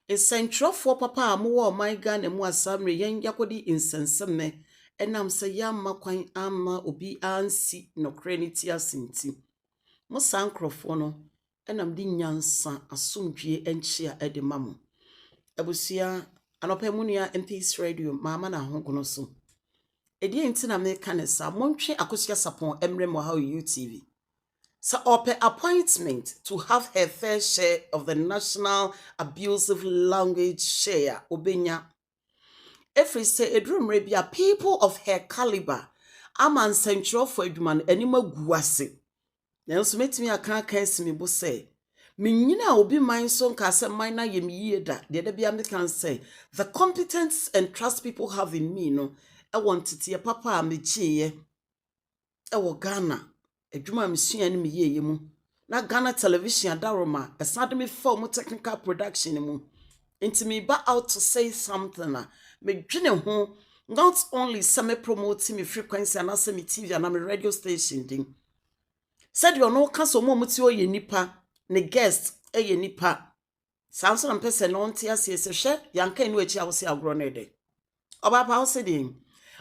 Nsɛntwerɛfoɔ papa a mowɔ ɔman Ghana mu asamre yɛn yakɔdi nsɛnsɛmɛ ɛnam sɛ yɛamma kwan ama obi ansi nɔkorɛ ne ti asenti. Mo saa nkurɔfoɔ no ɛnam de nyansa asomdwie nkyia ɛde ma mo. Abusua anɔpɛ mu nua MP's radio maama na ahogono so. Ɛdeɛ nti na meka ne saa montwe Akosua Sarpong emre mo ha UTV. So open appointment to have her fair share of the national abusive language share obenya. Every say edrum rebia people of her caliber aman central for eduman anima guase. Nanso metimi aka aka me bo say me nyina obi man so nka se man na yem yie da de bia me can say the competence and trust people have in me no e want tie papa me chieye e wo Ghana. Edwuma misua ne meyeye mu na Ghana television adaroma esade me film technical production mu enti me ba out to say something na me dwene ho not only some promote me frequency and as me TV and me radio station din said you no can so mo muti o ye nipa ne guest ye nipa sanso na person no ntia se hwe yanka enu achi awo se agro ne de oba pa wo se din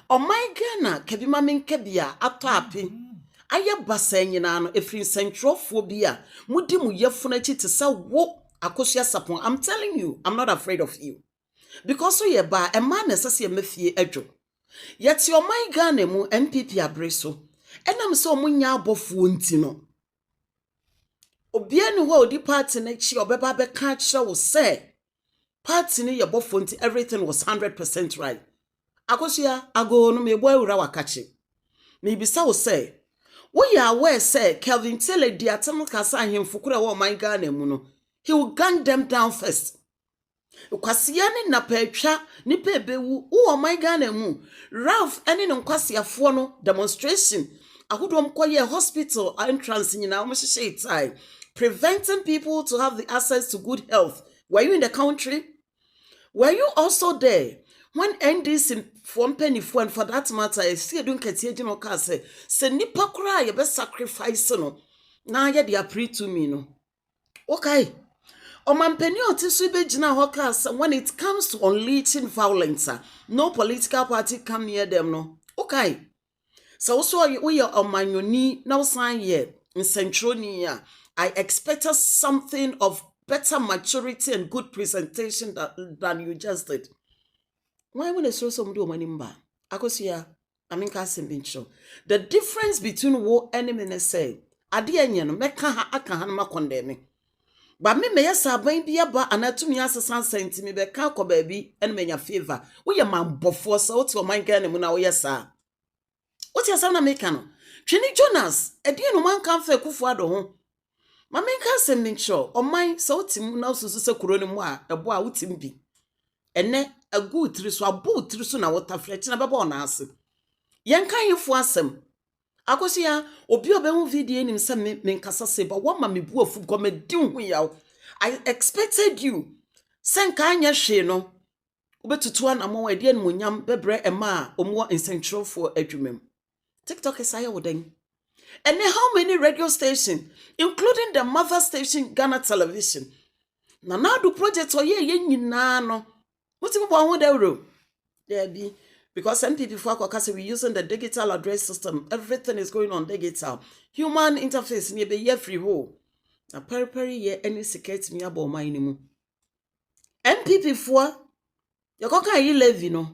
o my Ghana kabi ma menka bia ato api Aye basa nyina no efrin nsɛntwerɛfoɔ bi a mudi mu yefuna chi te sa wo Akosua Sarpong. I'm telling you, I'm not afraid of you. Because so ye ba a man nesase mafie adwo. Yet your my Ghana mu NPP abreso. Enam so munya abofuo nti no. Obia ni ho odi party na chi obeba be ka kire wo say party ni ye bofuo nti everything was 100% right. Akosua ago no me boy wura wakachi. Me bisa wo say we are aware say Kelvin Taylor di atem kasa ahemfo kura wo man Ghana mu no he will gun them down first. Kwasiya ne napatwa ni pebewu wo man Ghana mu Ralph ene ne kwasiafo no demonstration ahodom koye hospital entrance nyina wo hye tie preventing people to have the access to good health. Were you in the country? Were you also there when NDC from penny and for that matter, I see don't get here no car say nipa kura ye be sacrifice no na ye dia pre to me no. Okay. O man penny o ti so be gina ho car when it comes to unleashing violence, no political party come near them no. Okay. So we are on manyoni now sign here in Centronia. I expected something of better maturity and good presentation than you just did. Why when I saw somebody on my number? Akosua, I mean, the difference between war enemy say, Adian, meka ha aka hanma condemn. But me may sabain be aba anatomy as a son sent me be kako baby and me your favor. We a man before so to my Ghana muna we sir. What your son Americano? Chini Jonas, a dear no man can fe kufuado ho. Ma menka sembincho, o mine so tim na so so kuroni mu a ebo a wutim bi. Ene a good triso a boot triso na water fletch na baba na ase. Yen kan yefo asem. Akosua obi obehu video nim se menkasa se ba wo ma me bu afu go me din hu yaw. I expected you. Senka anya hwe no. Obetutu na mo ade an munyam bebre ema a omo nsentwerefo adwumem. TikTok is aye woden. And how many radio stations, including the mother station Ghana Television? Na do project or ye nyina no. What you want with there be because MPP for Akosua we using the digital address system. Everything is going on digital. Human interface ni be ye free ho. Na peri ye any secret me about my nimu. MPP for you can yi levy no.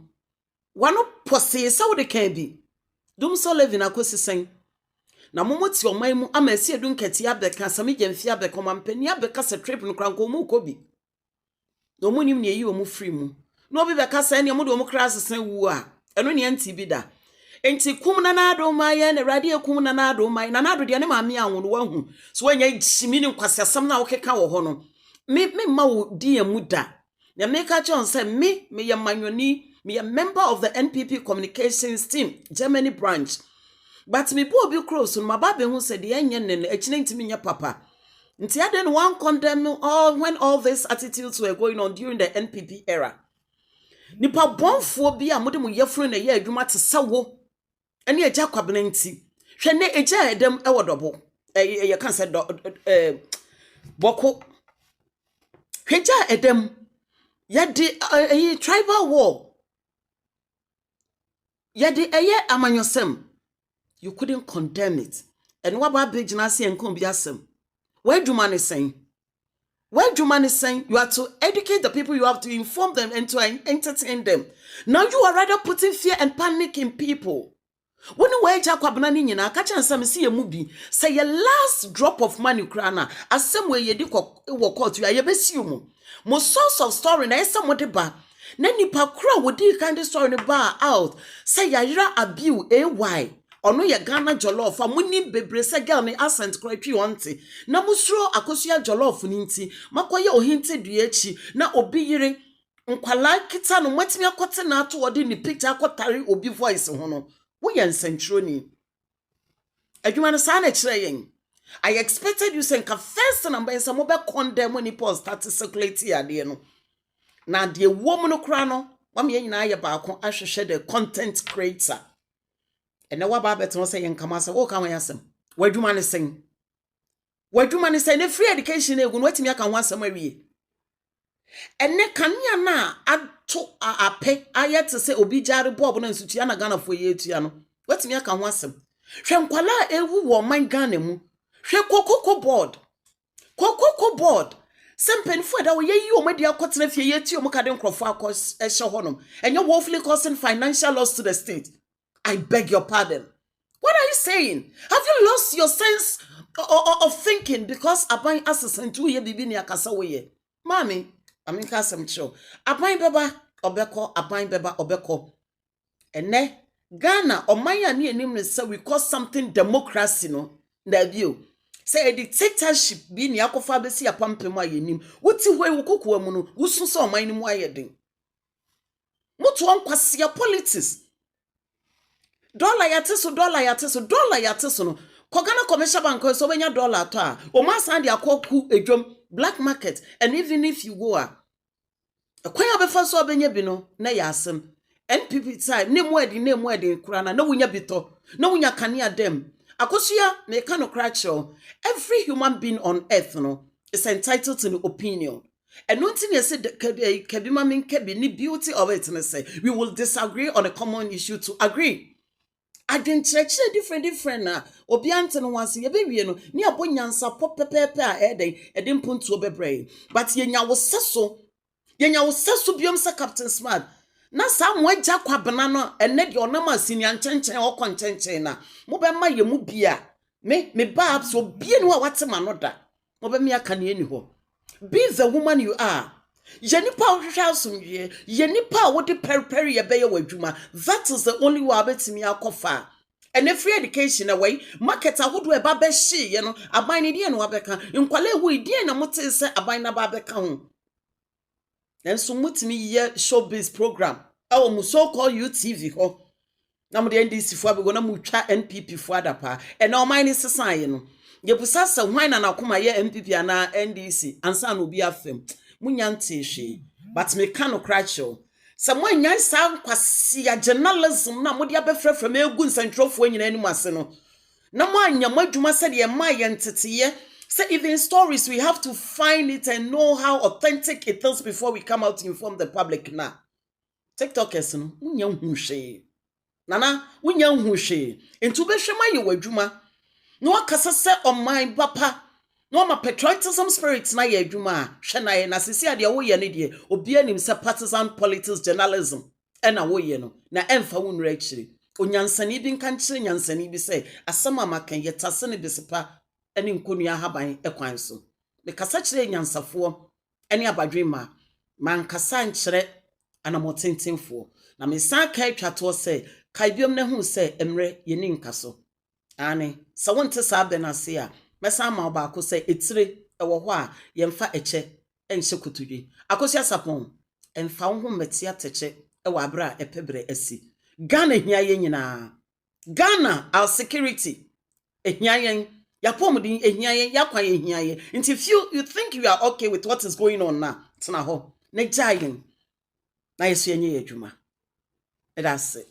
One posse so de can be. Dum so levy na kosi sen. Na momoti o man mu amasi edun kati abeka sami gemfi abeka mampani abeka se trip no kranko mu kobi. No munim ne yi o mu free mu. No bi beka se ne mo do mu class sen wu a. Eno ne anti bi da. Enti kum na na do maye ne rade kum na na do maye na na do de ne maame anwo no wahu. So wanya chimi ne kwasasam na wo keka wo ho no. Me ma wo di amu da. Na me ka chon se me ye manwoni, me a member of the NPP communications team, Germany branch. But me bo bi cross on my baby who said the enyen and echine ntimi nya papa. Nti ade no one condemn all when all these attitudes were going on during the NPP era. Nipa bonfo bi a mode mu yefro na ye adwuma te sawo. Ene eja kwabena nti. Hwe ne eja edem e wodobo. Ye kan say boko. Hweja edem Yɛde a tribal war. Yɛde amanyosem. You couldn't condemn it. And what about big nasi and kumbiasem? Where do money saying? Where do money saying? You are to educate the people, you have to inform them and to entertain them. Now you are rather putting fear and panic in people. When you wait a kwabnani nyina catch and some see a movie, say your last drop of money crana, as some way you work out you are yebesium. Most source of story na somewhat ba. Nani pa crow would do kind of story in the bar out. Say ya abu AY. Ono ye Ghana jollof amuni bebre se girl ni accent kwatwi wonte na musuro Akosua jollof ni nti makoye ohinte duechi na obi yire nkwala kita no matimi akote na ato ode ni picture akotare obi voice ho no wo ye nsentro ni adwuma no sa na kire yen. I expected you say ka first number say mo be condemn when people start to circulate ade no na de woman no kra no wa me nyina aye baako ahwehwe the content creator. And now what about to say in Kamasa, oh, come yasem. Where do man sing? Where do man say the free education? They won't me. I can want somewhere. And ne can ya na add to a pay. I yet to say obi jari bob and sutiana Ghana for ye tiano. What's me? I can want some. Shankwala ewu wo my ganemu. She cocoa board. Cocoa board. Some pen for that way you media cotton if ye to your Mukadon Crofakos as Shahonum. And you're woefully causing financial loss to the state. I beg your pardon. What are you saying? Have you lost your sense of thinking because aban assassin to ye bibi ni akasa we? Mami, amin kasem cho. Aban beba obeko. Ene Ghana omanya ni enim ne say we call something democracy no. Na view. Say a dictatorship bi ni akofa besi apampem ayenim. Wuti hwe wukokuwa mu no, wusunso oman ni mu ayeden. Mutu onkwase politics. Dollar yate so no Kogana commercial bank so when your dollar to o ma sand ya kwaku edwom black market. And even if you go a kwanya befa so obenye bi no na ya asem NPP time ne mwedi kurana na wunya bito na wunya kania dem Akosua me ka no cracho. Every human being on earth no is entitled to an opinion. And one thing you said kabima min kebi ni beauty of it and say we will disagree on a common issue to agree. I didn't church different na obi ante no wanse ye be wie no ni abonyansa pop pepepe a eden puntu obebre but yenya wo seso biom sa Captain Smart na sa mo agya kwabena no ene de onam asini anchenchen okọ nchenchen na mo be ma ye mu bia me babs obi enu a watema no da mo be me aka ne eni ho. Be the woman you are. Yenipa ohwehwa asomdwe yenipa wo de periperi ye beye wadwuma. That is the only way abetimi akofa. And a free education away market ahodo e ba be hye ye no aban ne die no abeka nkwale hu die na mote se aban na ba beka ho. Nenso mutimi ye showbiz program awo mu so called UTV ho na mo de NDC fo abego na mu twa NPP fo adapa e na o man ni sesan ye no ye busasa hwan na nakoma ye NPP ana NDC ansa no bi afem munyante hwe but me ka no cracho someone nyan sa kwasi ya journalism na mo de abefrefre me egu nsantrofo nyina anim ase no na mo anya madwuma se de ma ye nteteye. Say even stories we have to find it and know how authentic it is before we come out to inform the public now. TikTokers no unya hu hwe nana unya hu hwe entu be hwema ye wadwuma no akasa se oman papa no ma patriotism spirits na ye adwuma hwe na ye na sisi ade wo ye ne de obi anim se partisan politics journalism na wo ye no na emfa wonra akiri onyansani bi nka nkire nyansani bi se asama makan ye tase ne bisipa ani nkonua haban ekwan so me kasa kire nyansafo ani abadwema man kasa nkire anamotentenfo na me san kai twato se kai biom ne hu se emre ye ni nkaso ani sa wonte sa benase a mesa ma obaako se etire ewo ho a yemfa eche enhye kotudwe Akosua Sarpong emfa ho meti ateche ewo abra epebre asi Ghana hia ye nyina Ghana our security ehia yen yapomudin ehia yen yakwan ehia yen nti if you think you are okay with what is going on now tena ho na jayen na yesu enye adwuma that's it.